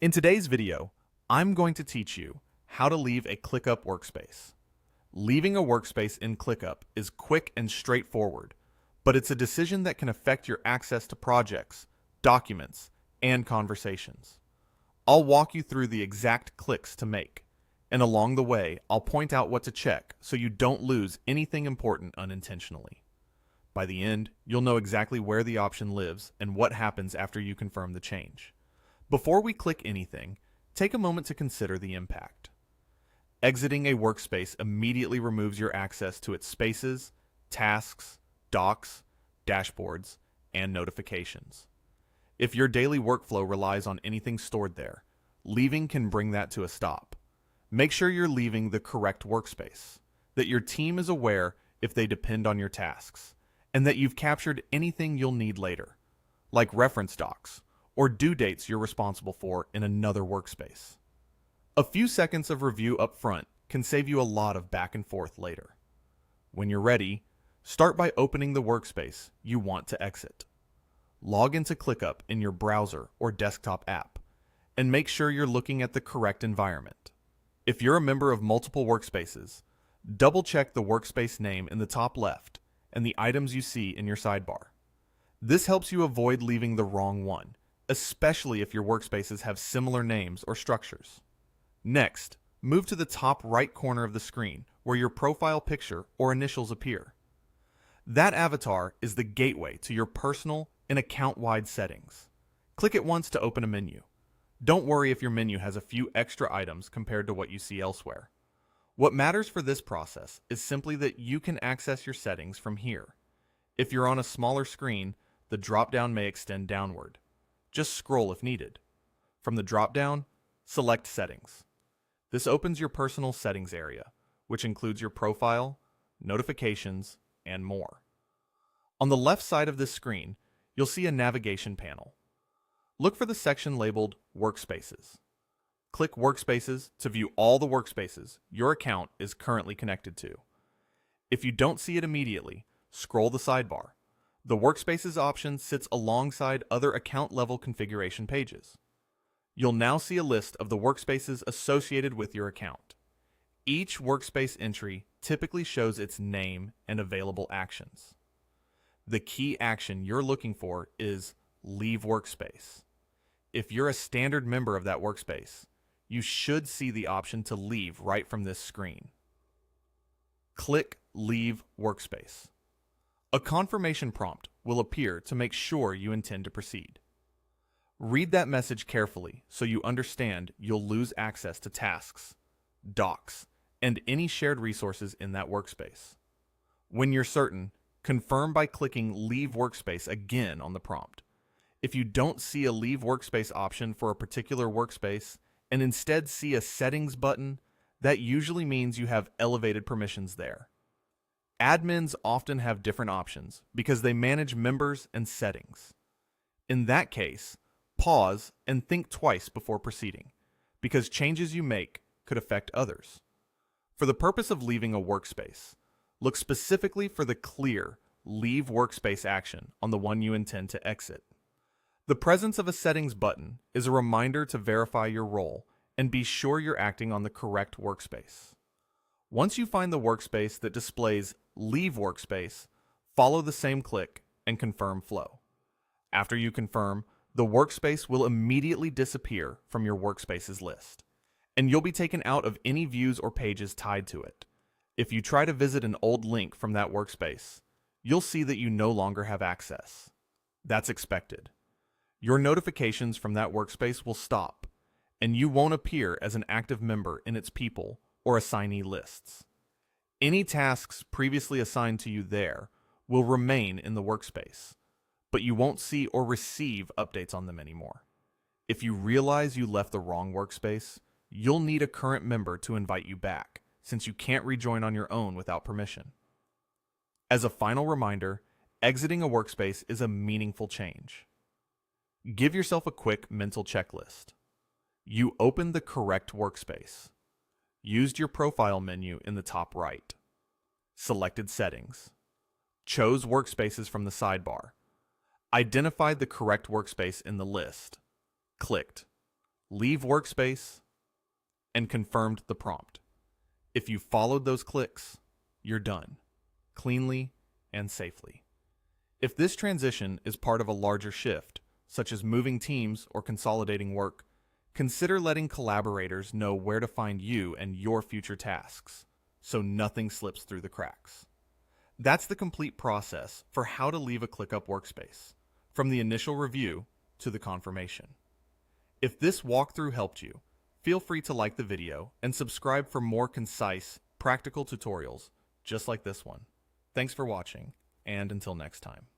In today's video, I'm going to teach you how to leave a ClickUp workspace. Leaving a workspace in ClickUp is quick and straightforward, but it's a decision that can affect your access to projects, documents, and conversations. I'll walk you through the exact clicks to make, and along the way, I'll point out what to check so you don't lose anything important unintentionally. By the end, you'll know exactly where the option lives and what happens after you confirm the change. Before we click anything, take a moment to consider the impact. Exiting a workspace immediately removes your access to its spaces, tasks, docs, dashboards, and notifications. If your daily workflow relies on anything stored there, leaving can bring that to a stop. Make sure you're leaving the correct workspace, that your team is aware if they depend on your tasks, and that you've captured anything you'll need later, like reference docs, or due dates you're responsible for in another workspace. A few seconds of review up front can save you a lot of back and forth later. When you're ready, start by opening the workspace you want to exit. Log into ClickUp in your browser or desktop app, and make sure you're looking at the correct environment. If you're a member of multiple workspaces, double-check the workspace name in the top left and the items you see in your sidebar. This helps you avoid leaving the wrong one, especially if your workspaces have similar names or structures. Next, move to the top right corner of the screen where your profile picture or initials appear. That avatar is the gateway to your personal and account-wide settings. Click it once to open a menu. Don't worry if your menu has a few extra items compared to what you see elsewhere. What matters for this process is simply that you can access your settings from here. If you're on a smaller screen, the drop-down may extend downward. Just scroll if needed. From the drop-down, select Settings. This opens your personal settings area, which includes your profile, notifications, and more. On the left side of this screen, you'll see a navigation panel. Look for the section labeled Workspaces. Click Workspaces to view all the workspaces your account is currently connected to. If you don't see it immediately, scroll the sidebar. The Workspaces option sits alongside other account-level configuration pages. You'll now see a list of the workspaces associated with your account. Each workspace entry typically shows its name and available actions. The key action you're looking for is Leave Workspace. If you're a standard member of that workspace, you should see the option to leave right from this screen. Click Leave Workspace. A confirmation prompt will appear to make sure you intend to proceed. Read that message carefully so you understand you'll lose access to tasks, docs, and any shared resources in that workspace. When you're certain, confirm by clicking Leave Workspace again on the prompt. If you don't see a Leave Workspace option for a particular workspace and instead see a Settings button, that usually means you have elevated permissions there. Admins often have different options because they manage members and settings. In that case, pause and think twice before proceeding, because changes you make could affect others. For the purpose of leaving a workspace, look specifically for the clear Leave Workspace action on the one you intend to exit. The presence of a Settings button is a reminder to verify your role and be sure you're acting on the correct workspace. Once you find the workspace that displays Leave Workspace, follow the same click and confirm flow. After you confirm, the workspace will immediately disappear from your workspaces list, and you'll be taken out of any views or pages tied to it. If you try to visit an old link from that workspace, you'll see that you no longer have access. That's expected. Your notifications from that workspace will stop, and you won't appear as an active member in its people or assignee lists. Any tasks previously assigned to you there will remain in the workspace, but you won't see or receive updates on them anymore. If you realize you left the wrong workspace, you'll need a current member to invite you back, since you can't rejoin on your own without permission. As a final reminder, exiting a workspace is a meaningful change. Give yourself a quick mental checklist. You opened the correct workspace. Used your profile menu in the top right. Selected settings. Chose workspaces from the sidebar. Identified the correct workspace in the list. Clicked. leave workspace, and confirmed the prompt. If you followed those clicks, you're done, cleanly and safely. If this transition is part of a larger shift, such as moving teams or consolidating work, consider letting collaborators know where to find you and your future tasks, so nothing slips through the cracks. That's the complete process for how to leave a ClickUp workspace, from the initial review to the confirmation. If this walkthrough helped you, feel free to like the video and subscribe for more concise, practical tutorials just like this one. Thanks for watching, and until next time.